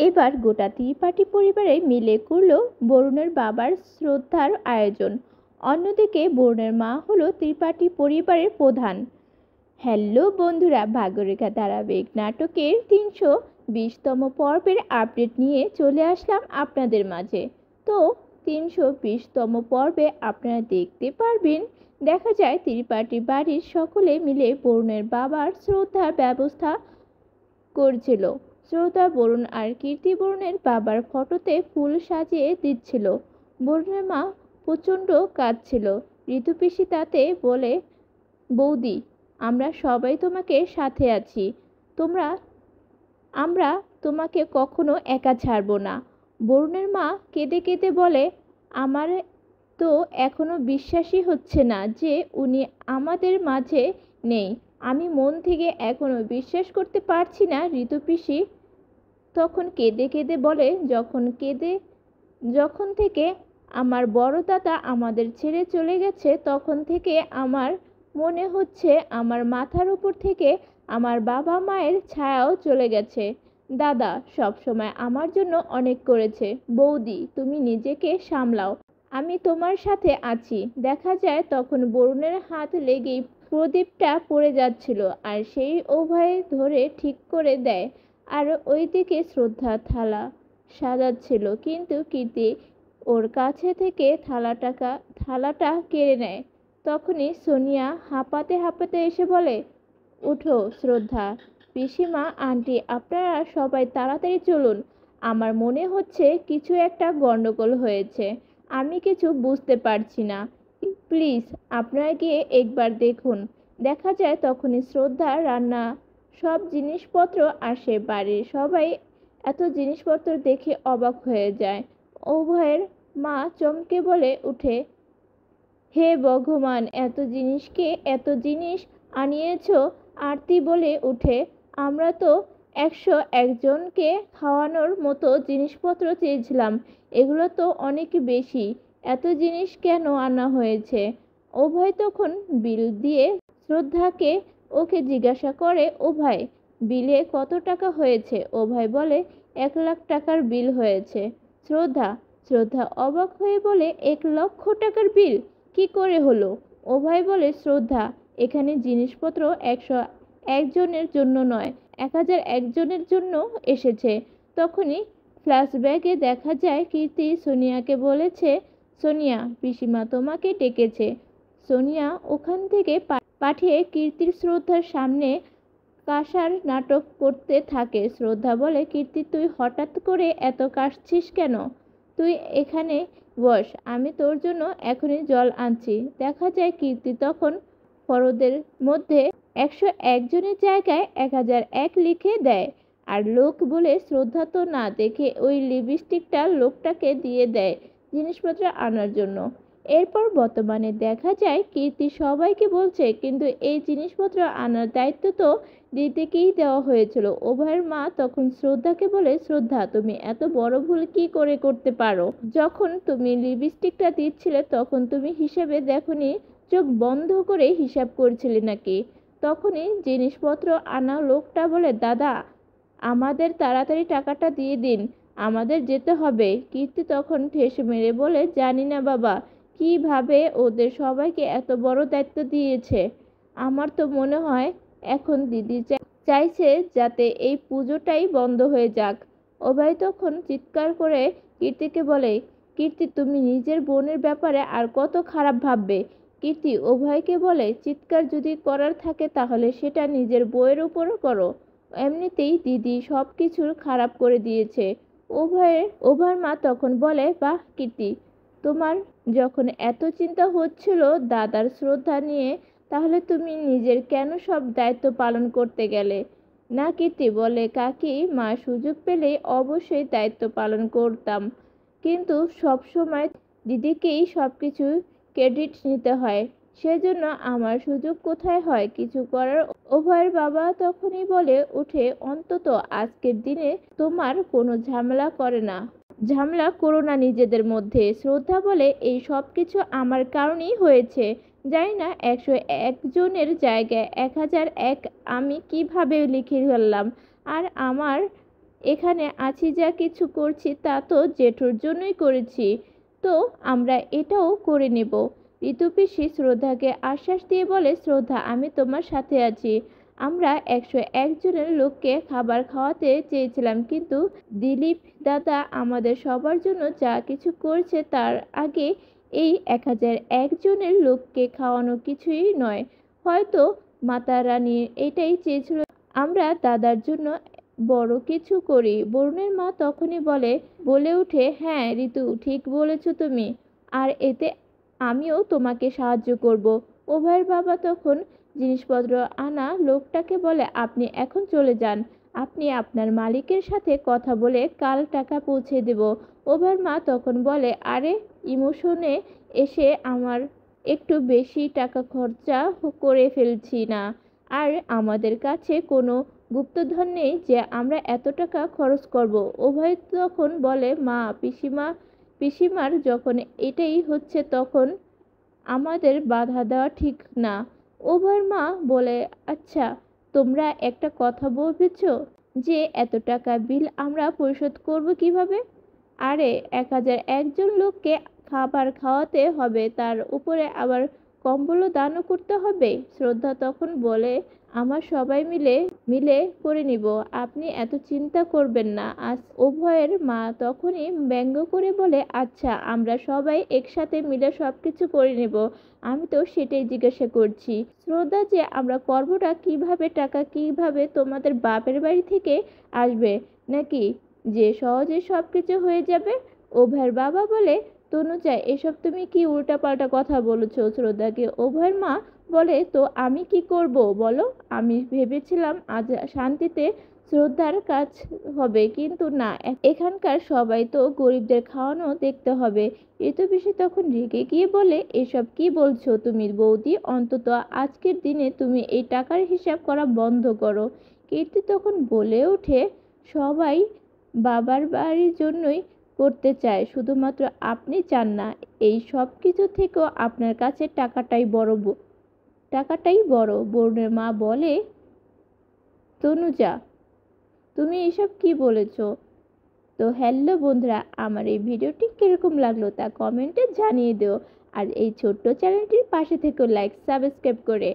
এবার গোটা ত্রিপাঠী পরিবারে মিলে করল বরুণের বাবার শ্রদ্ধার আয়োজন। অন্যদিকে বরুণের মা হলো ত্রিপাঠী পরিবারের প্রধান। হ্যালো বন্ধুরা, ভাগ্যরেখা ধারাবাহিক নাটকের 320তম পর্বের আপডেট নিয়ে চলে আসলাম আপনাদের মাঝে। তো 320তম পর্বে আপনারা দেখতে পারবেন, দেখা যায় ত্রিপাঠী বাড়ির সকলে মিলে বরুণের বাবার শ্রদ্ধার ব্যবস্থা করছিল। শ্রদ্ধা বরুণ আর কীর্তি বরুণের বাবার ফটোতে ফুল সাজিয়ে দিচ্ছিল। বরুণের মা প্রচণ্ড কাঁদছিল। ঋতু পিসি তাতে বলে, বৌদি, আমরা সবাই তোমাকে সাথে আছি, আমরা তোমাকে কখনো একা ছাড়বো না। বরুণের মা কেঁদে কেঁদে বলে, আমার তো এখনো বিশ্বাসই হচ্ছে না যে উনি আমাদের মাঝে নেই। আমি মন থেকে এখনো বিশ্বাস করতে পারছি না। ঋতু পিসি তখন কেঁদে কেঁদে বলে, যখন থেকে আমার বড় দাদা আমাদের ছেড়ে চলে গেছে তখন থেকে আমার মনে হচ্ছে আমার মাথার উপর থেকে আমার বাবা মায়ের ছায়াও চলে গেছে। দাদা সব সময় আমার জন্য অনেক করেছে। বৌদি, তুমি নিজেকে সামলাও, আমি তোমার সাথে আছি। দেখা যায় তখন বরুণের হাত লেগেই প্রদীপটা পড়ে যাচ্ছিল, আর সেই অভয় ধরে ঠিক করে দেয়। আর ওইদিকে শ্রদ্ধা থালা সাজাচ্ছিল, কিন্তু কীর্তি ওর কাছে থেকে থালাটা কেড়ে নেয়। তখনই সোনিয়া হাঁপাতে হাঁপাতে এসে বলে, উঠো শ্রদ্ধা, পিসিমা, আন্টি, আপনারা সবাই তাড়াতাড়ি চলুন। আমার মনে হচ্ছে কিছু একটা গন্ডগোল হয়েছে, আমি কিছু বুঝতে পারছি না। প্লিজ আপনারা গিয়ে একবার দেখুন। দেখা যায় তখনই শ্রদ্ধা রান্না সব জিনিসপত্র আসে। বাড়ির সবাই এত জিনিসপত্র দেখে অবাক হয়ে যায়। উভয়ের মা চমকে বলে উঠে, হে ভগবান, এত জিনিস আনিয়েছ। আরতি বলে উঠে, আমরা তো 101জনকে খাওয়ানোর মতো জিনিসপত্র চেয়েছিলাম, এগুলো তো অনেক বেশি, এত জিনিস কেন আনা হয়েছে? অভয় তখন বিল দিয়ে শ্রদ্ধাকে ওকে জিজ্ঞাসা করে, অভয়, বিলে কত টাকা হয়েছে? অভয় বলে, 1 লাখ টাকার বিল হয়েছে। শ্রদ্ধা অবাক হয়ে বলে, 1 লক্ষ টাকার বিল কি করে হলো? অভয় বলে, শ্রদ্ধা, এখানে জিনিসপত্র 101জনের জন্য নয়, 1001জনের জন্য এসেছে। তখনই ফ্ল্যাশব্যাকে দেখা যায় কীর্তি সোনিয়াকে বলেছে, সোনিয়া, পিসিমা তোমাকে ডেকেছে। সোনিয়া ওখান থেকে পাঠিয়ে কীর্তির শ্রদ্ধার সামনে কাঁসার নাটক করতে থাকে। শ্রদ্ধা বলে, কীর্তি, তুই হঠাৎ করে এত কাশছিস কেন? তুই এখানে বস, আমি তোর জন্য এখনই জল আনছি। দেখা যায় কীর্তি তখন ফরদের মধ্যে 101জনের জায়গায় 1001 লিখে দেয়, আর লোক বলে শ্রদ্ধা তো না দেখে ওই লিপস্টিকটা লোকটাকে দিয়ে দেয় জিনিসপত্র আনার জন্য। এরপর বর্তমানে দেখা যায় কীর্তি সবাইকে বলছে, কিন্তু এই জিনিসপত্র আনার দায়িত্ব তো দিদিকেই দেওয়া হয়েছিল। উভয়ের মা তখন শ্রদ্ধাকে বলে, শ্রদ্ধা, তুমি এত বড় ভুল কি করে করতে পারো? যখন তুমি লিপস্টিকটা দিচ্ছিলে তখন তুমি হিসেবে দেখোনি? চোখ বন্ধ করে হিসাব করছিলে নাকি? তখনই জিনিসপত্র আনা লোকটা বলে, দাদা, আমাদের তাড়াতাড়ি টাকাটা দিয়ে দিন, আমাদের যেতে হবে। কীর্তি তখন ঠেস মেরে বলে, জানি না বাবা, কিভাবে ওদের সবাইকে এত বড় দায়িত্ব দিয়েছে। আমার তো মনে হয় এখন দিদি চাইছে যাতে এই পুজোটাই বন্ধ হয়ে যাক। অভয় তখন চিৎকার করে কীর্তিকে বলে, কীর্তি, তুমি নিজের বোনের ব্যাপারে আর কত খারাপ ভাববে? কীর্তি অভয়কে বলে, চিৎকার যদি করার থাকে তাহলে সেটা নিজের বউয়ের উপর করো, এমনিতেই দিদি সব কিছুর খারাপ করে দিয়েছে। অভয়ের মা তখন বলে, বাহ কীর্তি, তোমার যখন এত চিন্তা হচ্ছিল দাদার শ্রদ্ধা নিয়ে, তাহলে তুমি নিজের কেন সব দায়িত্ব পালন করতে গেলে না? কীর্তি বলে, কাকি মা, সুযোগ পেলেই অবশ্যই দায়িত্ব পালন করতাম, কিন্তু সব সময় দিদিকেই সব কিছু ক্রেডিট নিতে হয়, সেজন্য আমার সুযোগ কোথায় হয় কিছু করার? অভয়ের বাবা তখনই বলে উঠে, অন্তত আজকের দিনে তোমার কোনো ঝামেলা করো না নিজেদের মধ্যে। শ্রদ্ধা বলে, এই সব কিছু আমার কারণেই হয়েছে। জানি না 101জনের জায়গায় 1001 আমি কিভাবে লিখে ফেললাম, আর আমার এখানে আছি, যা কিছু করছি তা তো জেঠুর জন্যই করেছি, তো আমরা এটাও করে নেব। ঋতু পিসি শ্রদ্ধাকে আশ্বাস দিয়ে বলে, শ্রদ্ধা, আমি তোমার সাথে আছি। আমরা 101 জনের লোককে খাবার খাওয়াতে চেয়েছিলাম, কিন্তু দিলীপ দাদা আমাদের সবার জন্য যা কিছু করেছে তার আগে এই 1001 জনের লোককে খাওয়ানো কিছুই নয়। হয়তো মাতা রানী এটাই চেয়েছিল আমরা দাদার জন্য বড় কিছু করি। বরুণের মা তখনই বলে ওঠে, হ্যাঁ ঋতু, ঠিক বলেছ তুমি, আর এতে আমিও তোমাকে সাহায্য করব। উভয়ের বাবা তখন জিনিসপত্র আনা লোকটাকে বলে, আপনি এখন চলে যান, আপনি আপনার মালিকের সাথে কথা বলে কাল টাকা পৌঁছে দেব। উভয়ের মা তখন বলে, আরে ইমোশনে এসে আমার একটু বেশি টাকা খরচা করে ফেলছি না, আর আমাদের কাছে কোনো গুপ্তধন নেই যে আমরা এত টাকা খরচ করব। উভয় তখন বলে, মা, পিসিমার যখন এটাই হচ্ছে তখন আমাদের বাধা দেওয়া ঠিক না। উভয়ের মা বলে, আচ্ছা, তোমরা একটা কথা ভেবেছ যে এত টাকা বিল আমরা পরিশোধ করব কিভাবে? আরে 1001 জন লোককে খাবার খাওয়াতে হবে, তার উপরে আবার কম্বলও দানও করতে হবে। শ্রদ্ধা তখন বলে, আমার সবাই মিলে মিলে করে নিব, আপনি এত চিন্তা করবেন না। আজ উভয়ের মা তখনই ব্যঙ্গ করে বলে, আচ্ছা, আমরা সবাই একসাথে মিলে সবকিছু করে নেব। আমি তো সেটাই জিজ্ঞাসা করছি, শ্রদ্ধা, যে আমরা করবোটা কিভাবে? টাকা কিভাবে তোমাদের বাপের বাড়ি থেকে আসবে, নাকি যে সহজে সবকিছু হয়ে যাবে? উভয়ের বাবা বলে, তনুজা, এসব তুমি কি উল্টাপাল্টা কথা বলেছো? শ্রদ্ধাকে উভয়ের মা বলে, তো আমি কি করব বলো? আমি ভেবেছিলাম আজ শান্তিতে শ্রদ্ধার কাজ হবে, কিন্তু না, এখানকার সবাই তো গরিবদের খাওয়ানো দেখতে হবে। ঋতু পিসি তখন রেগে গিয়ে বলে, এসব কি বলছো তুমি বৌদি? অন্তত আজকের দিনে তুমি এই টাকার হিসাব করা বন্ধ করো। কীর্তি তখন বলে ওঠে, সবাই বাবার বাড়ির জন্যই করতে চায়, শুধুমাত্র আপনি চান না। এই সব কিছু থেকেও আপনার কাছে টাকাটাই বড়। বরুণের মা বলে, তনুজা, তুমি এসব কি বলেছো? তো হ্যালো বন্ধুরা, আমার এই ভিডিওটি কিরকম লাগলো তা কমেন্টে জানিয়ে দিও, আর এই ছোট্ট চ্যানেলটির পাশে থেকেও লাইক সাবস্ক্রাইব করে।